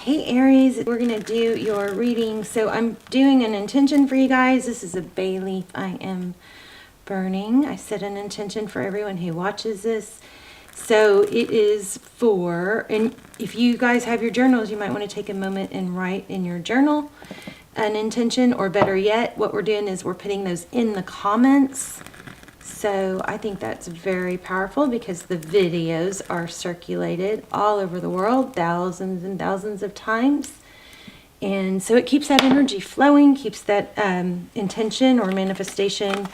Hey Aries, we're going to do your reading. So I'm doing an intention for you guys. This is a bay leaf I am burning. I set an intention for everyone who watches this. So it is for, and if you guys have your journals, you might want to take a moment and write in your journal an intention, or better yet, what we're doing is we're putting those in the comments. So I think that's very powerful because the videos are circulated all over the world, thousands and thousands of times. And so it keeps that energy flowing, keeps that intention or manifestation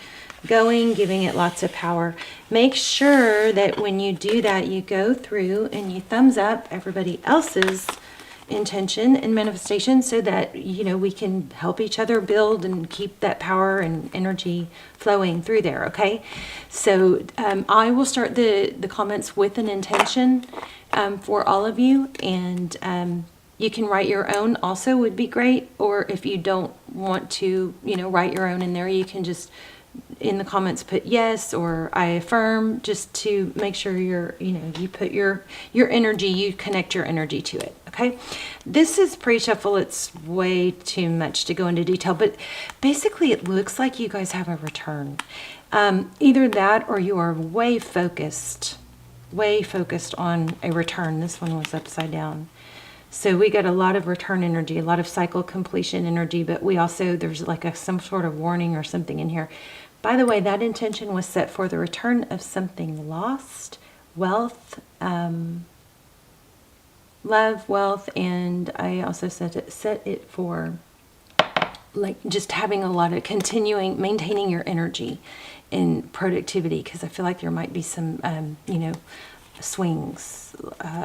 going, giving it lots of power. Make sure that when you do that, you go through and you thumbs up everybody else's intention and manifestation so that, you know, we can help each other build and keep that power and energy flowing through there. Okay, so I will start the comments with an intention for all of you, and you can write your own also, would be great. Or if you don't want to, you know, write your own in there, you can just in the comments put yes or I affirm, just to make sure you're, you know, you put your energy, you connect your energy to it. Okay, this is pre-shuffle. It's way too much to go into detail, but basically it looks like you guys have a return. Either that or you are way focused on a return. This one was upside down. So we got a lot of return energy, a lot of cycle completion energy, but we also, there's like some sort of warning or something in here. By the way, that intention was set for the return of something lost, wealth, love, wealth, and I also set it for like just having a lot of maintaining your energy and productivity, because I feel like there might be some, you know, swings,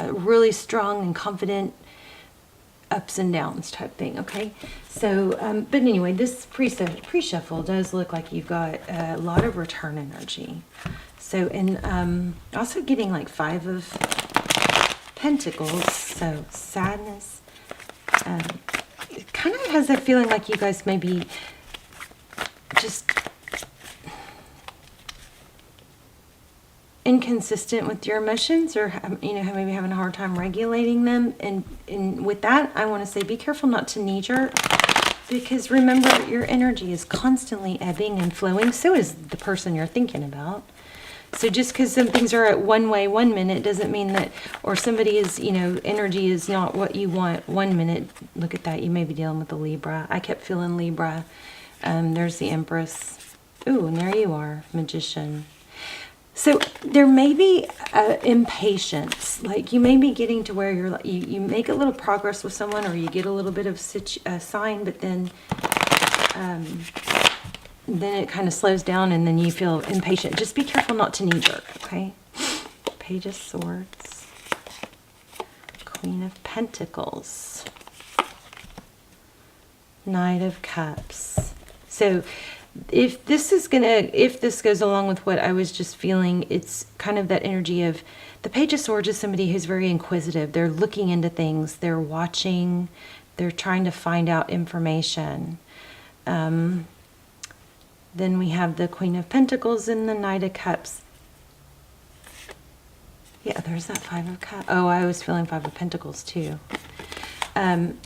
really strong and confident ups and downs type thing. Okay, so but anyway, this pre-shuffle does look like you've got a lot of return energy. So, and also getting like 5 of Pentacles, so sadness. It kind of has that feeling like you guys maybe just inconsistent with your emotions, or, you know, maybe having a hard time regulating them. And with that, I want to say be careful not to knee-jerk, because remember, your energy is constantly ebbing and flowing. So is the person you're thinking about. So just because some things are at one way 1 minute doesn't mean that, or somebody is, you know, energy is not what you want 1 minute. Look at that. You may be dealing with a Libra. I kept feeling Libra. There's the Empress. Ooh, and there you are, Magician. So there may be impatience, like you may be getting to where you're, you make a little progress with someone, or you get a little bit of sign, but then it kind of slows down, and then you feel impatient. Just be careful not to knee-jerk, okay? Page of Swords, Queen of Pentacles, Knight of Cups. So if this goes along with what I was just feeling, it's kind of that energy of the Page of Swords is somebody who's very inquisitive. They're looking into things, they're watching, they're trying to find out information. Then we have the Queen of Pentacles and the Knight of Cups. Yeah, there's that 5 of Cups. Oh, I was feeling 5 of Pentacles too.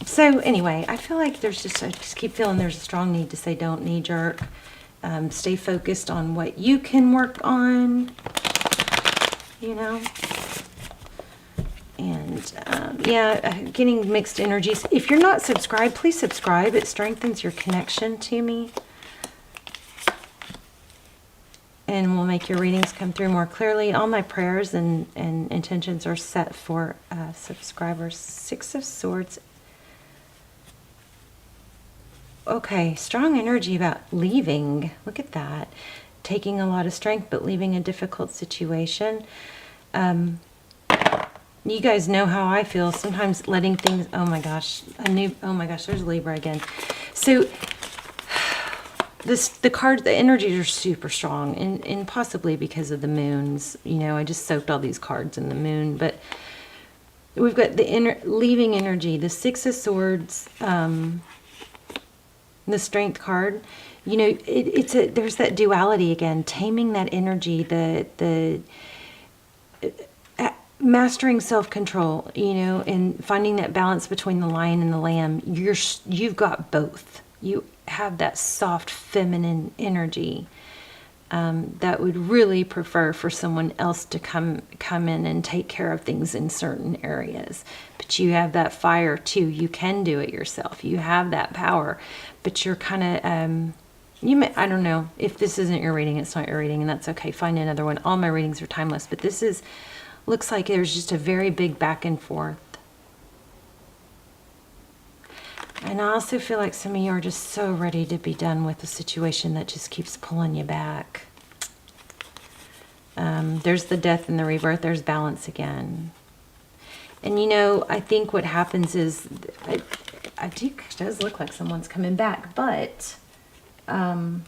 So anyway, I feel like I just keep feeling there's a strong need to say don't knee-jerk. Stay focused on what you can work on, you know. And yeah, getting mixed energies. If you're not subscribed, please subscribe. It strengthens your connection to me, and will make your readings come through more clearly. All my prayers and intentions are set for subscribers. 6 of Swords. Okay, strong energy about leaving. Look at that. Taking a lot of strength, but leaving a difficult situation. You guys know how I feel. Sometimes letting things, oh my gosh, there's Libra again. So the energies are super strong, and possibly because of the moons. You know, I just soaked all these cards in the moon, but we've got the leaving energy, the 6 of Swords, the Strength card. You know, there's that duality again, taming that energy, mastering self-control, you know, and finding that balance between the lion and the lamb. You've got both. You have that soft feminine energy that would really prefer for someone else to come in and take care of things in certain areas. But you have that fire too. You can do it yourself. You have that power, but you're kind of I don't know, if this isn't your reading, it's not your reading, and that's okay. Find another one. All my readings are timeless, but this looks like there's just a very big back and forth. And I also feel like some of you are just so ready to be done with a situation that just keeps pulling you back. There's the death and the rebirth. There's balance again. And you know, I think what happens is, it does look like someone's coming back, but, you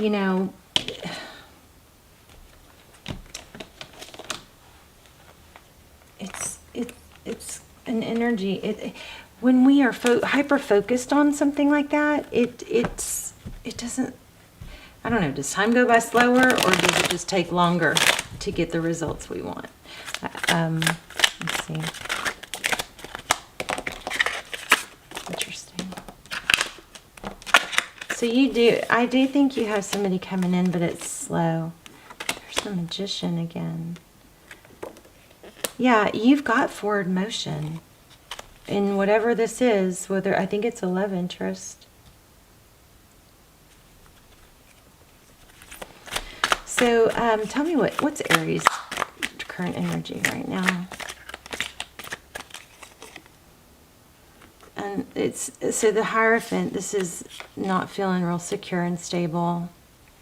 know, it's an energy. When we are hyper focused on something like that, it doesn't. I don't know. Does time go by slower, or does it just take longer to get the results we want? Let's see. Interesting. So I do think you have somebody coming in, but it's slow. There's the Magician again. Yeah, you've got forward motion in whatever this is, whether, I think it's a love interest. So tell me what's Aries' current energy right now? And so the Hierophant, this is not feeling real secure and stable,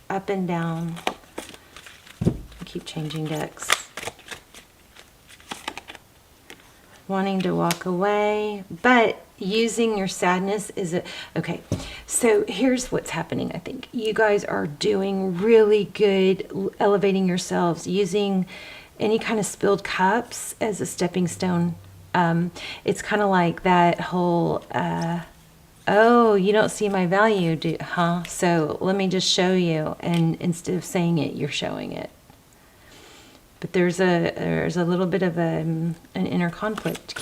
up and down. I keep changing decks. Wanting to walk away, but using your sadness is okay. So here's what's happening. I think you guys are doing really good elevating yourselves, using any kind of spilled cups as a stepping stone. It's kind of like that whole oh, you don't see my value, huh? So let me just show you, and instead of saying it, you're showing it. But there's a little bit of an inner conflict,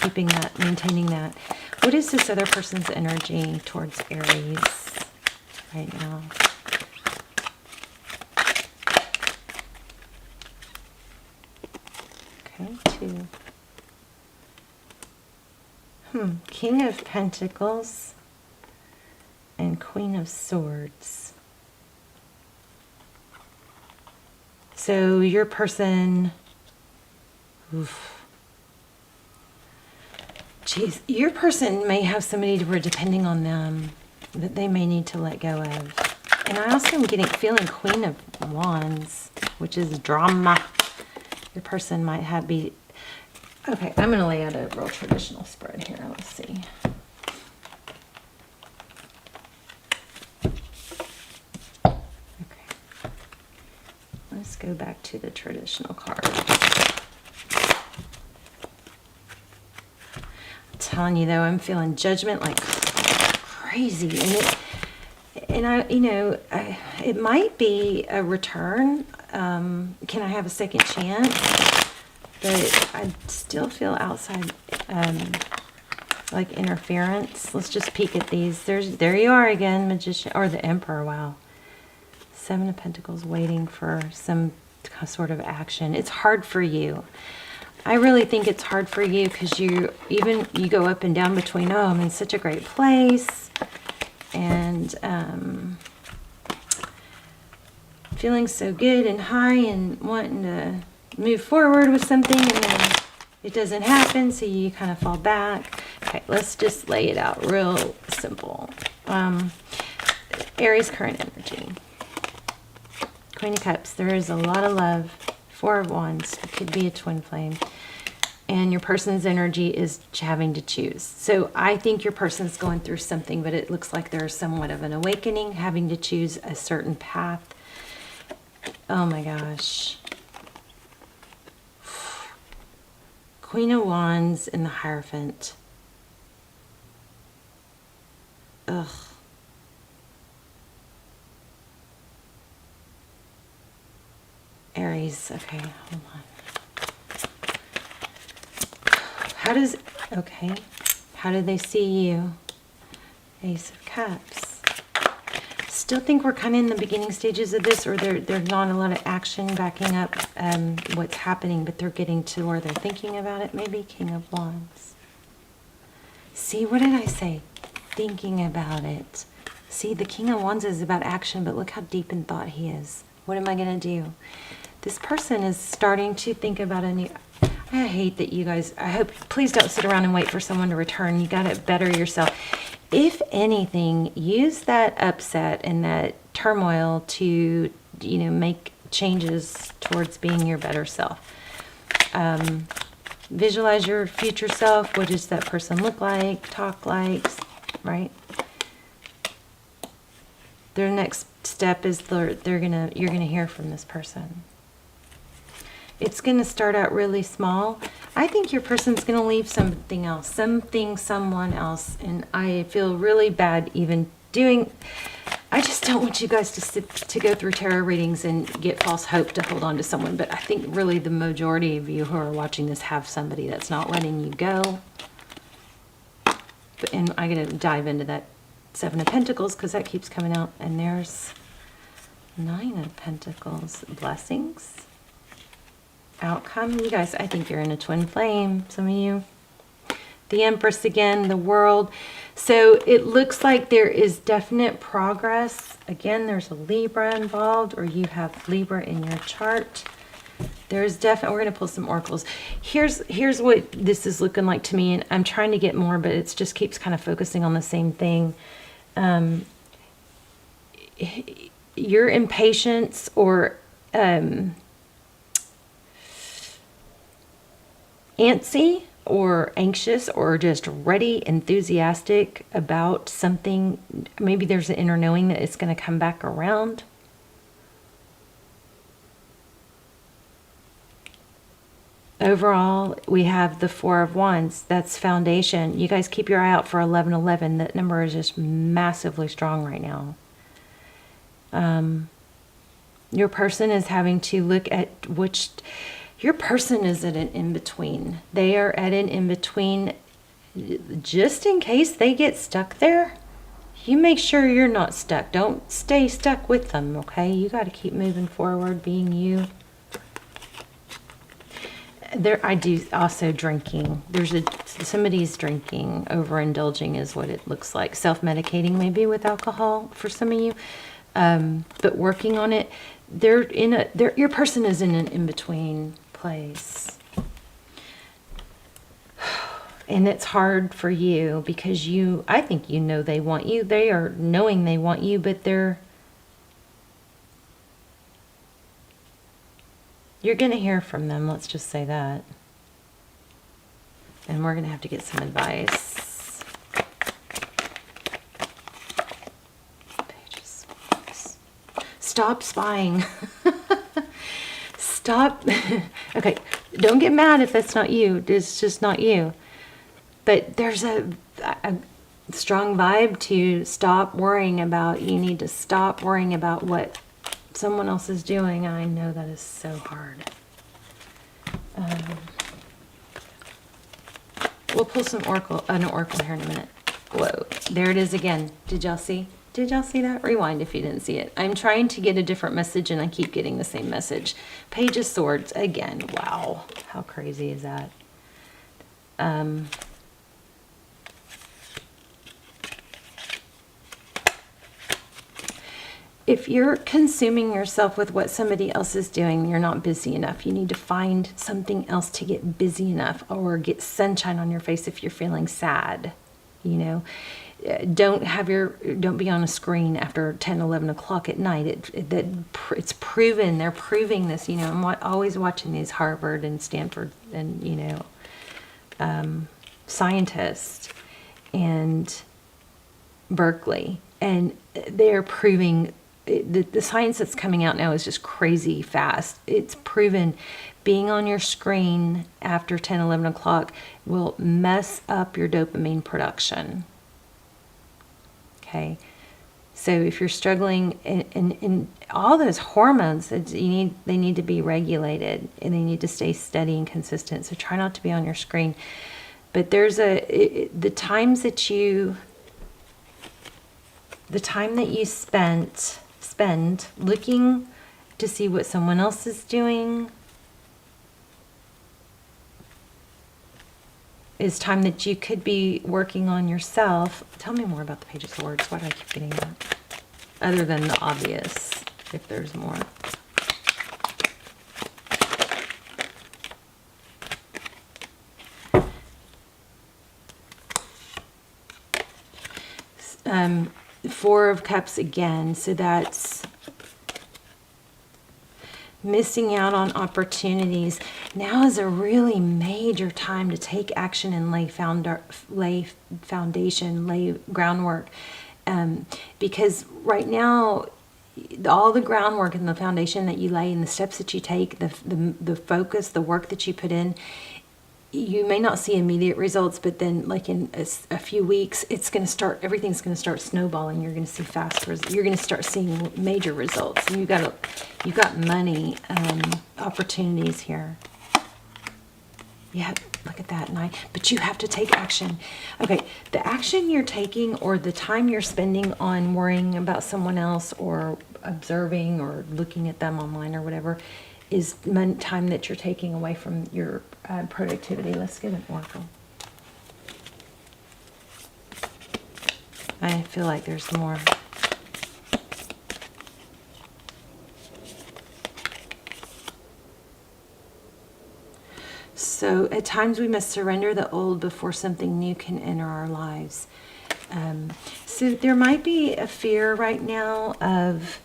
maintaining that. What is this other person's energy towards Aries right now? Okay, 2. King of Pentacles and Queen of Swords. So your person, your person may have somebody who are depending on them that they may need to let go of. And I also am feeling Queen of Wands, which is drama. Your person might be. Okay, I'm going to lay out a real traditional spread here. Let's see. Let's go back to the traditional card. I'm telling you though, I'm feeling Judgment like crazy, it might be a return. Can I have a second chance? But I still feel outside, like interference. Let's just peek at these. There you are again, Magician, or the Emperor. Wow. 7 of Pentacles, waiting for some sort of action. It's hard for you. I really think it's hard for you because you go up and down between, oh, I'm in such a great place, and feeling so good and high and wanting to move forward with something, and then it doesn't happen, so you kind of fall back. Okay, let's just lay it out real simple. Aries current energy. Queen of Cups, there is a lot of love. 4 of Wands, it could be a twin flame. And your person's energy is having to choose. So I think your person's going through something, but it looks like there's somewhat of an awakening, having to choose a certain path. Oh my gosh. Queen of Wands and the Hierophant. Ugh. Aries, okay, hold on. Okay, how do they see you? Ace of Cups. Still think we're kind of in the beginning stages of this, or there's not a lot of action backing up what's happening, but they're getting to where they're thinking about it. Maybe King of Wands. See, what did I say? Thinking about it. See, the King of Wands is about action, but look how deep in thought he is. What am I going to do? This person is starting to think about a new... I hate that you guys... please don't sit around and wait for someone to return. You got to better yourself. If anything, use that upset and that turmoil to, make changes towards being your better self. Visualize your future self. What does that person look like, talk like, right? Their next step is you're gonna hear from this person. It's gonna start out really small. I think your person's gonna leave something else, someone else, and I feel really bad even doing. I just don't want you guys to go through tarot readings and get false hope to hold on to someone. But I think really the majority of you who are watching this have somebody that's not letting you go. And I'm gonna dive into that Seven of Pentacles because that keeps coming out, and there's Nine of Pentacles. Blessings. Outcome. You guys, I think you're in a twin flame, some of you. The Empress again, the World. So it looks like there is definite progress. Again, there's a Libra involved, or you have Libra in your chart. There's definitely, we're going to pull some oracles. Here's what this is looking like to me, and I'm trying to get more, but it just keeps kind of focusing on the same thing. Your impatience or antsy or anxious or just ready, enthusiastic about something. Maybe there's an inner knowing that it's going to come back around. Overall, we have the Four of Wands. That's foundation. You guys keep your eye out for 1111. That number is just massively strong right now. Your person is having to look at which... Your person is at an in-between. They are at an in-between just in case they get stuck there. You make sure you're not stuck. Don't stay stuck with them, okay? You got to keep moving forward, being you. I do also drinking. Somebody's drinking, overindulging is what it looks like. Self-medicating maybe with alcohol for some of you. But working on it. Your person is in an in-between place. And it's hard for you because I think they want you. They are knowing they want you, but you're going to hear from them, let's just say that. And we're going to have to get some advice. Pages. Stop spying. Stop. Okay, don't get mad if that's not you. It's just not you. But there's a strong vibe to stop worrying about. You need to stop worrying about what someone else is doing. I know that is so hard. We'll pull an oracle here in a minute. Whoa, there it is again. Did y'all see? Did y'all see that? Rewind if you didn't see it. I'm trying to get a different message and I keep getting the same message. Page of Swords again. Wow, how crazy is that? If you're consuming yourself with what somebody else is doing, you're not busy enough. You need to find something else to get busy enough, or get sunshine on your face if you're feeling sad. Don't be on a screen after 10, 11 o'clock at night. It's proven. They're proving this. I'm always watching these Harvard and Stanford and scientists and Berkeley, and they're proving. The science that's coming out now is just crazy fast. It's proven being on your screen after 10, 11 o'clock will mess up your dopamine production. Okay, so if you're struggling in all those hormones, they need to be regulated, and they need to stay steady and consistent. So try not to be on your screen. But there's the time that you spend looking to see what someone else is doing is time that you could be working on yourself. Tell me more about the Page of Swords. Why do I keep getting that? Other than the obvious, if there's more. Four of Cups again, so that's missing out on opportunities. Now is a really major time to take action and lay foundation, lay groundwork. Because right now, all the groundwork and the foundation that you lay and the steps that you take, the focus, the work that you put in, you may not see immediate results, but then like in a few weeks, everything's going to start snowballing. You're going to see you're going to start seeing major results. You've got money, opportunities here. Yeah, look at that. But you have to take action. Okay, the action you're taking or the time you're spending on worrying about someone else or observing or looking at them online or whatever is time that you're taking away from your productivity. Let's get an oracle. I feel like there's more. So at times we must surrender the old before something new can enter our lives. So there might be a fear right now of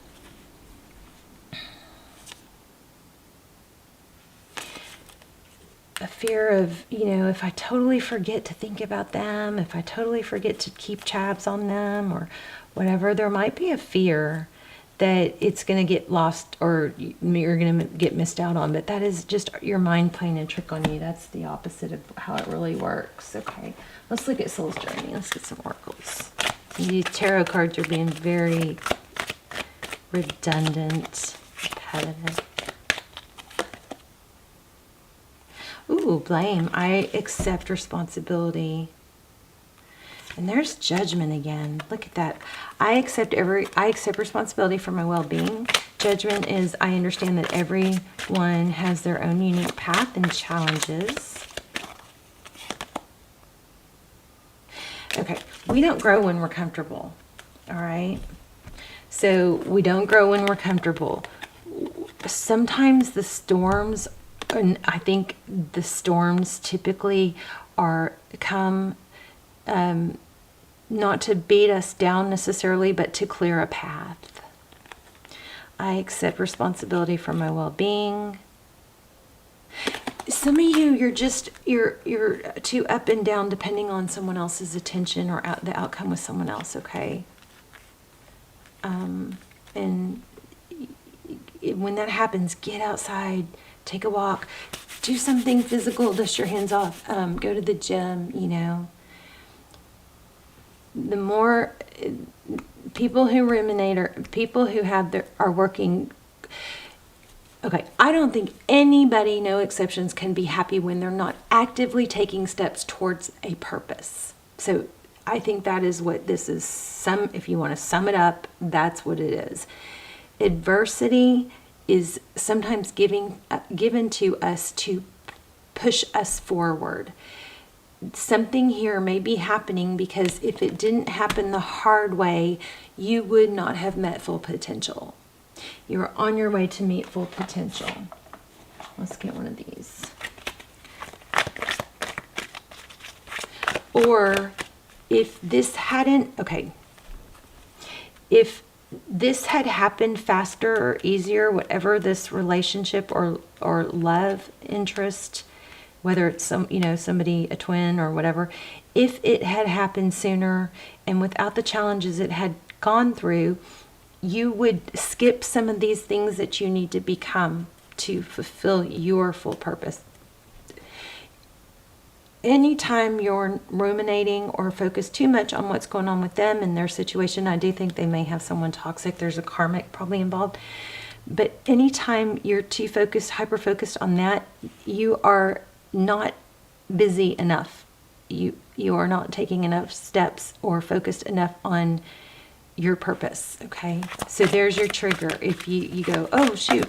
if I totally forget to think about them, if I totally forget to keep tabs on them or whatever, there might be a fear that it's going to get lost or you're going to get missed out on. But that is just your mind playing a trick on you. That's the opposite of how it really works. Okay, let's look at Soul's Journey. Let's get some oracles. These tarot cards are being very redundant, repetitive. Ooh, blame. I accept responsibility. And there's Judgment again. Look at that. I accept responsibility for my well-being. Judgment is I understand that everyone has their own unique path and challenges. Okay, we don't grow when we're comfortable. All right? So we don't grow when we're comfortable. Sometimes the storms, and I think the storms typically come not to beat us down necessarily, but to clear a path. I accept responsibility for my well-being. Some of you, you're too up and down depending on someone else's attention or the outcome with someone else, okay? And when that happens, get outside, take a walk, do something physical, dust your hands off, go to the gym, The more people who ruminate or people who are working. Okay, I don't think anybody, no exceptions, can be happy when they're not actively taking steps towards a purpose. So I think that is what this is. If you want to sum it up, that's what it is. Adversity is sometimes given to us to push us forward. Something here may be happening because if it didn't happen the hard way, you would not have met full potential. You're on your way to meet full potential. Let's get one of these. Or if this hadn't, if this had happened faster or easier, whatever this relationship or love interest, whether it's somebody, a twin or whatever, if it had happened sooner and without the challenges it had gone through, you would skip some of these things that you need to become to fulfill your full purpose. Anytime you're ruminating or focus too much on what's going on with them and their situation, I do think they may have someone toxic. There's a karmic probably involved. But anytime you're too focused, hyper-focused on that, you are not busy enough. you are not taking enough steps or focused enough on your purpose. Okay, so there's your trigger. If you go, oh shoot,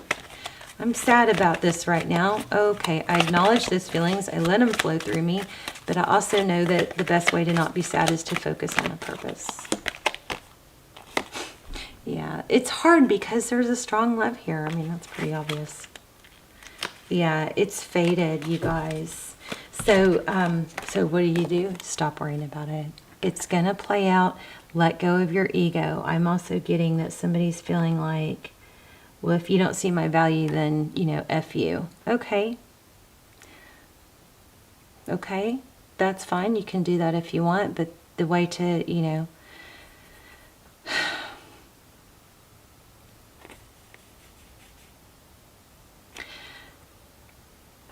I'm sad about this right now. Okay, I acknowledge those feelings. I let them flow through me, but I also know that the best way to not be sad is to focus on a purpose. Yeah, it's hard because there's a strong love here. I mean, that's pretty obvious. Yeah, it's faded, you guys. So, so what do? Stop worrying about it. It's gonna play out. Let go of your ego. I'm also getting that somebody's feeling like, well, if you don't see my value, then, you know, F you. Okay. Okay, that's fine. You can do that if you want, but the way to, you know,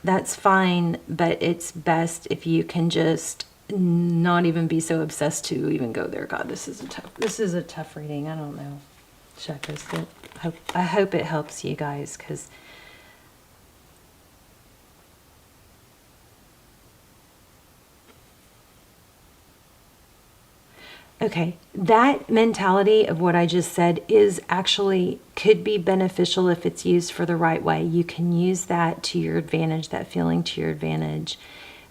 that's fine, but it's best if you can just not even be so obsessed to even go there. God, this is a tough reading. I don't know. Should I post it? I hope it helps you guys, because okay, that mentality of what I just said is actually could be beneficial if it's used for the right way. You can use that to your advantage, that feeling to your advantage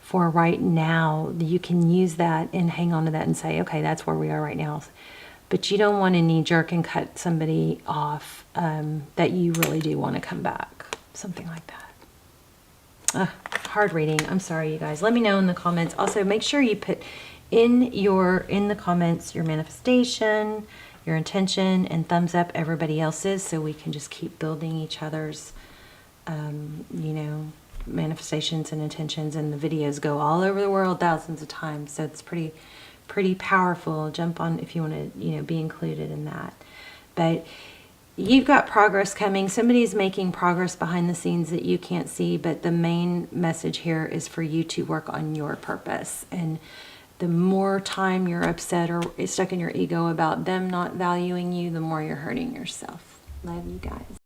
for right now. You can use that and hang on to that and say, okay, that's where we are right now. But you don't want to knee jerk and cut somebody off that you really do want to come back. Something like that. Hard reading. I'm sorry, you guys. Let me know in the comments. Also, make sure you put in the comments your manifestation, your intention, and thumbs up everybody else's, so we can just keep building each other's you know, manifestations and intentions. And the videos go all over the world thousands of times, so it's pretty powerful. Jump on if you want to, you know, be included in that. But you've got progress coming. Somebody's making progress behind the scenes that you can't see, but the main message here is for you to work on your purpose. And the more time you're upset or stuck in your ego about them not valuing you, the more you're hurting yourself. Love you guys.